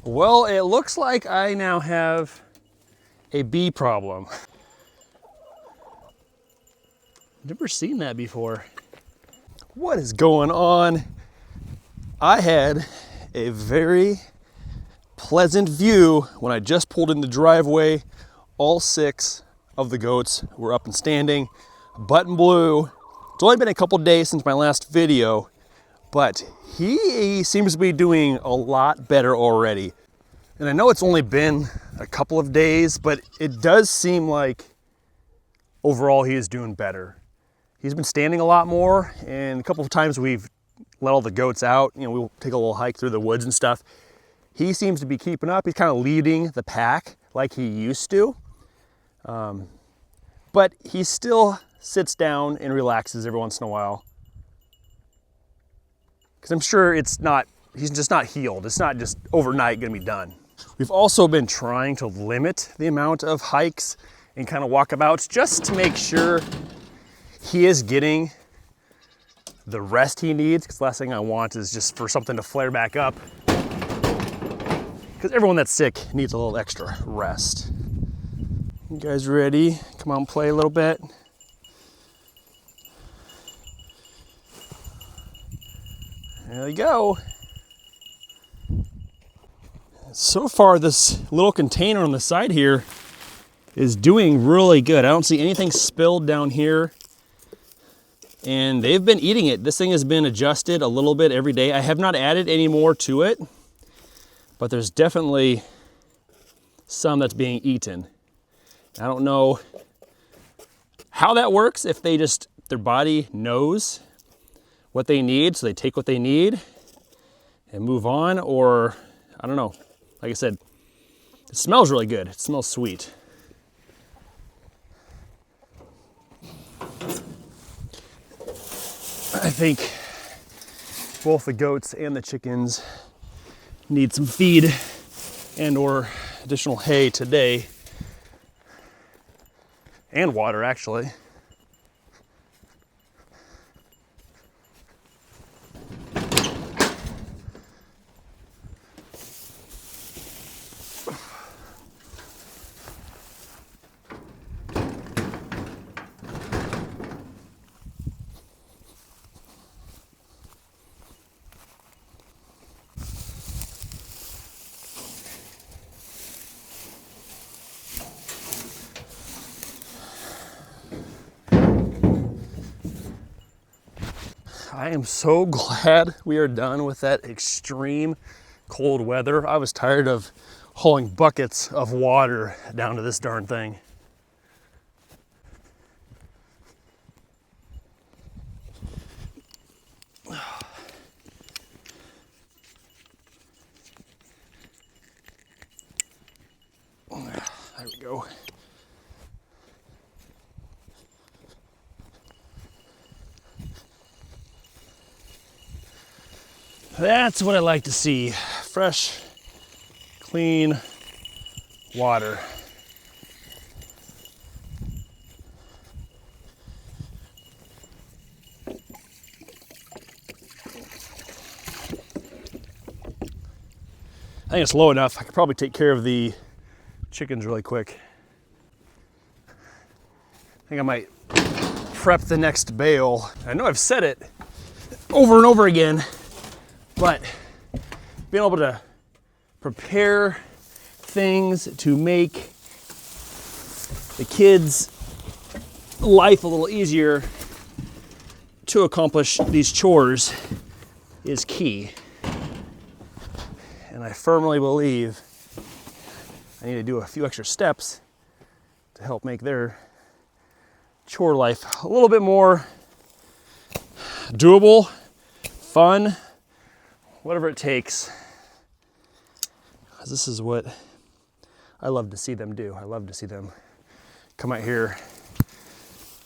Well, it looks like I now have a bee problem. Never seen that before. What is going on? I had a very pleasant view when I just pulled in the driveway. All 6 of the goats were up and standing, button blue. It's only been a couple days since my last video, but he seems to be doing a lot better already. And I know it's only been a couple of days, but it does seem like overall he is doing better. He's been standing a lot more, and a couple of times we've let all the goats out. You know, we'll take a little hike through the woods and stuff. He seems to be keeping up. He's kind of leading the pack like he used to. But he still sits down and relaxes every once in a while. Because I'm sure he's just not healed. It's not just overnight gonna be done. We've also been trying to limit the amount of hikes and kind of walkabouts just to make sure he is getting the rest he needs, because the last thing I want is just for something to flare back up. Because everyone that's sick needs a little extra rest. You guys ready? Come on, play a little bit. There you go. So far, this little container on the side here is doing really good. I don't see anything spilled down here. And they've been eating it. This thing has been adjusted a little bit every day. I have not added any more to it, but there's definitely some that's being eaten. I don't know how that works, if their body knows what they need, so they take what they need and move on, or I don't know. Like I said, it smells really good. It smells sweet. I think both the goats and the chickens need some feed and or additional hay today. And water, actually. I am so glad we are done with that extreme cold weather. I was tired of hauling buckets of water down to this darn thing. There we go. That's what I like to see. Fresh, clean water. I think it's low enough. I could probably take care of the chickens really quick. I think I might prep the next bale. I know I've said it over and over again, but being able to prepare things to make the kids' life a little easier to accomplish these chores is key. And I firmly believe I need to do a few extra steps to help make their chore life a little bit more doable, fun, whatever it takes. Because this is what I love to see them do. I love to see them come out here,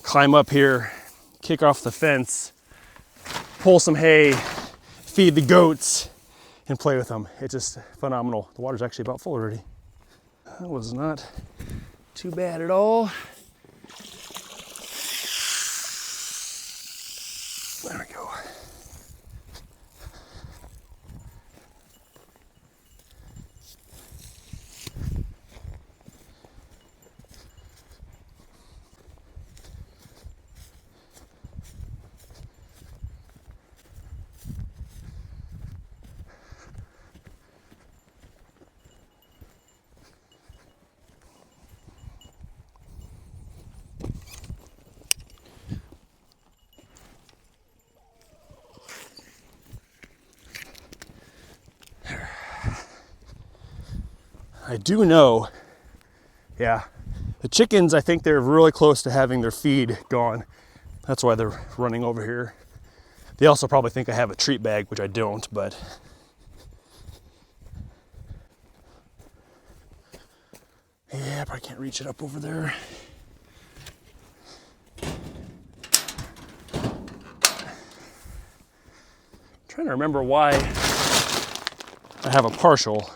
climb up here, kick off the fence, pull some hay, feed the goats, and play with them. It's just phenomenal. The water's actually about full already. That was not too bad at all. There we go. I do know, yeah, the chickens, I think they're really close to having their feed gone. That's why they're running over here. They also probably think I have a treat bag, which I don't, but. Yeah, I probably can't reach it up over there. Trying to remember why I have a partial.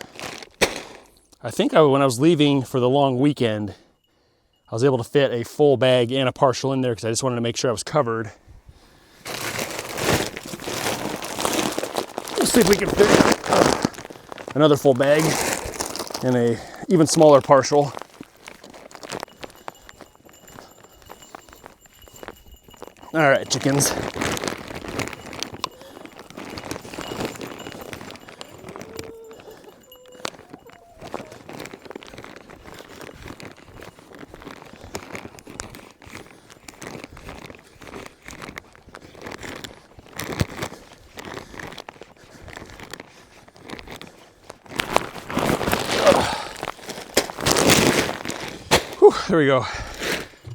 I think when I was leaving for the long weekend, I was able to fit a full bag and a partial in there because I just wanted to make sure I was covered. Let's see if we can fit another full bag and a even smaller partial. All right, chickens. Whew, there we go.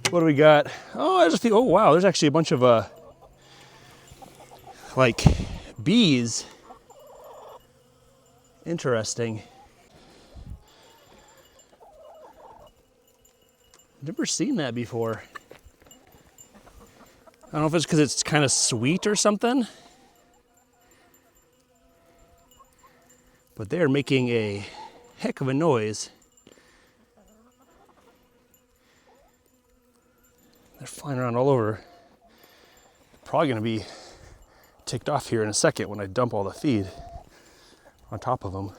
What do we got? Oh, there's a few. Oh, wow. There's actually a bunch of like bees. Interesting. Never seen that before. I don't know if it's because it's kind of sweet or something, but they are making a heck of a noise. They're flying around all over. Probably gonna be ticked off here in a second when I dump all the feed on top of them.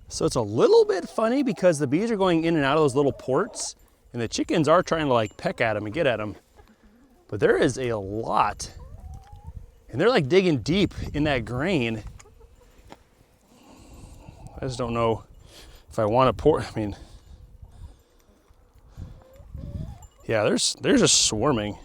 So it's a little bit funny because the bees are going in and out of those little ports and the chickens are trying to like peck at them and get at them. But there is a lot. And they're like digging deep in that grain. I just don't know if I want to pour. I mean, yeah, they're just swarming.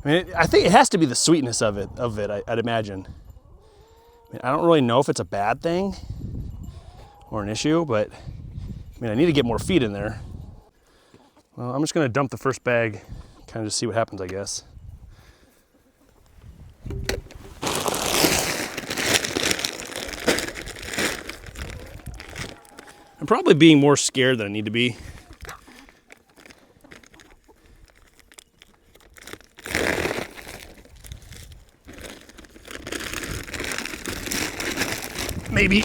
I mean, I think it has to be the sweetness of it. I'd imagine. I mean, I don't really know if it's a bad thing or an issue, but I mean, I need to get more feed in there. Well, I'm just gonna dump the first bag, kind of just see what happens, I guess. I'm probably being more scared than I need to be. Maybe.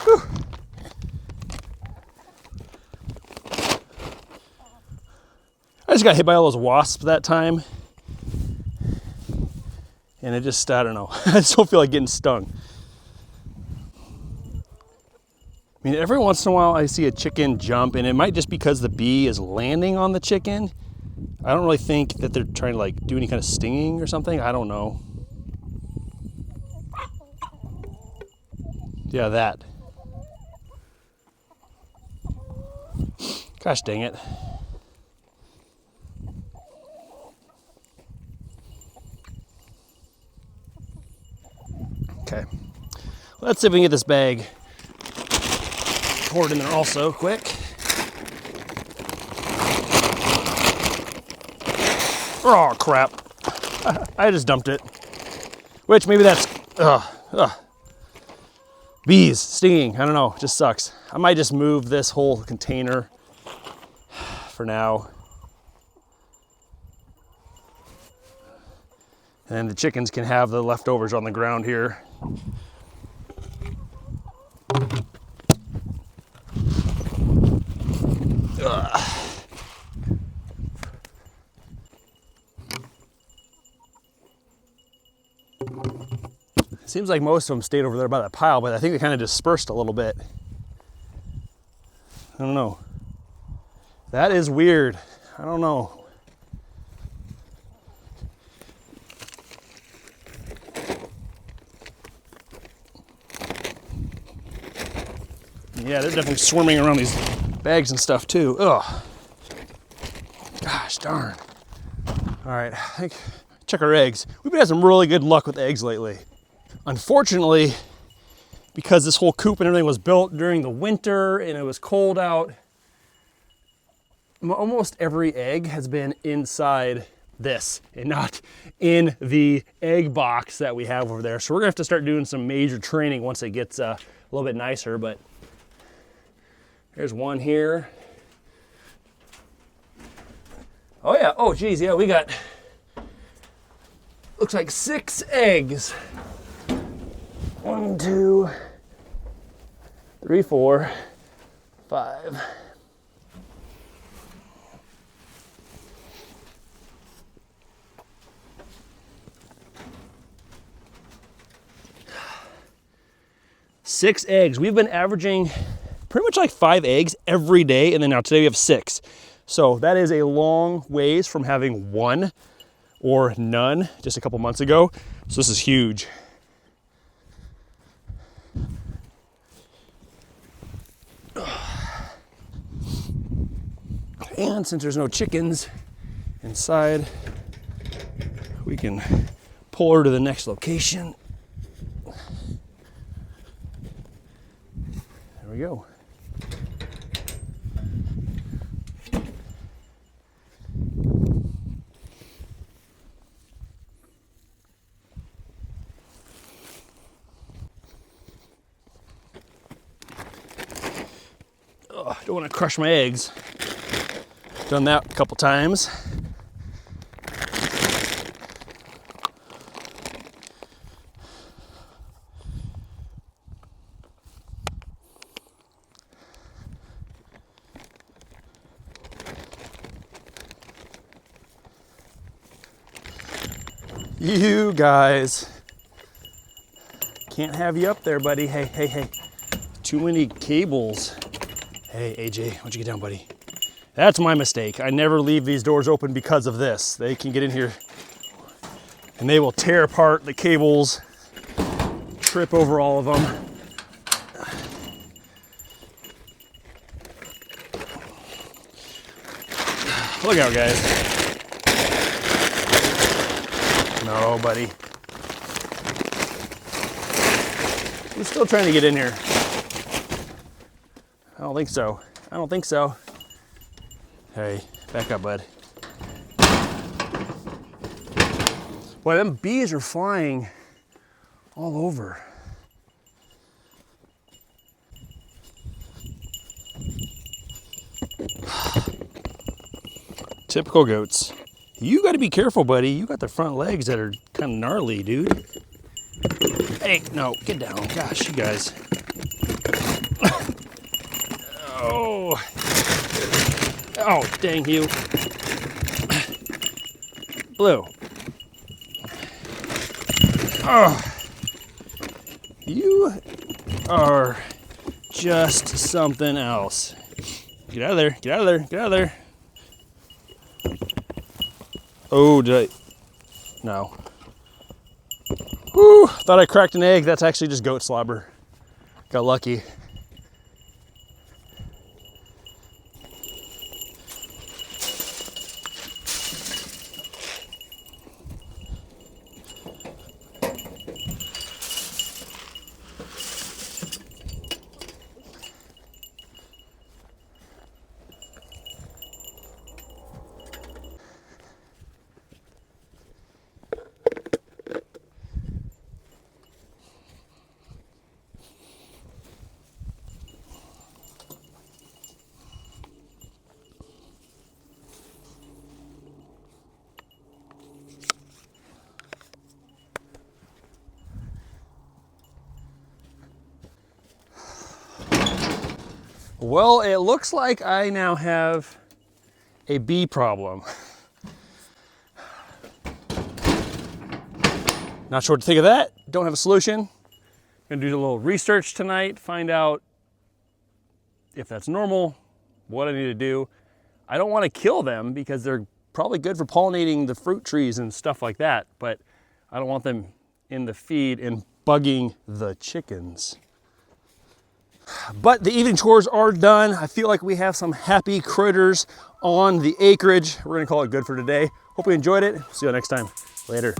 Whew. I just got hit by all those wasps that time. And it just, I don't know. I just don't feel like getting stung. I mean, every once in a while I see a chicken jump, and it might just because the bee is landing on the chicken. I don't really think that they're trying to like do any kind of stinging or something. I don't know. Yeah, that. Gosh dang it. Okay. Let's see if we can get this bag poured in there also quick. Oh crap. I just dumped it. Which maybe that's bees stinging. I don't know. It just sucks. I might just move this whole container for now. And then the chickens can have the leftovers on the ground here. Seems like most of them stayed over there by that pile, but I think they kind of dispersed a little bit. don't know. That is weird. I don't know. Yeah, they're definitely swarming around these bags and stuff too. Ugh. Gosh darn. All right, I think check our eggs. We've been having some really good luck with eggs lately. Unfortunately, because this whole coop and everything was built during the winter and it was cold out, almost every egg has been inside this and not in the egg box that we have over there. So we're gonna have to start doing some major training once it gets a little bit nicer, but there's one here. Oh yeah, oh geez, yeah, we got, looks like 6 eggs. 1, 2, 3, 4, 5. Six eggs. We've been averaging pretty much like 5 eggs every day, and then now today we have 6. So that is a long ways from having 1 or none just a couple months ago. So this is huge. And since there's no chickens inside, we can pull her to the next location. There we go. Oh, I don't want to crush my eggs. Done that a couple times. You guys, can't have you up there, buddy. Hey, hey, hey. Too many cables. Hey, AJ, why don't you get down, buddy? That's my mistake. I never leave these doors open because of this. They can get in here and they will tear apart the cables, trip over all of them. Look out, guys. No, buddy. He's still trying to get in here. I don't think so. I don't think so. Hey, back up, bud. Boy, them bees are flying all over. Typical goats. You got to be careful, buddy. You got the front legs that are kind of gnarly, dude. Hey, no, get down. Gosh, you guys. Oh. Oh, dang you. Blue. Oh. You are just something else. Get out of there. Get out of there. Get out of there. Oh, did I? No. Whew, thought I cracked an egg. That's actually just goat slobber. Got lucky. Well, it looks like I now have a bee problem. Not sure what to think of that. Don't have a solution. Gonna do a little research tonight, find out if that's normal, what I need to do. I don't want to kill them because they're probably good for pollinating the fruit trees and stuff like that, but I don't want them in the feed and bugging the chickens. But the evening chores are done. I feel like we have some happy critters on the acreage. We're gonna call it good for today. Hope you enjoyed it. See you next time. Later.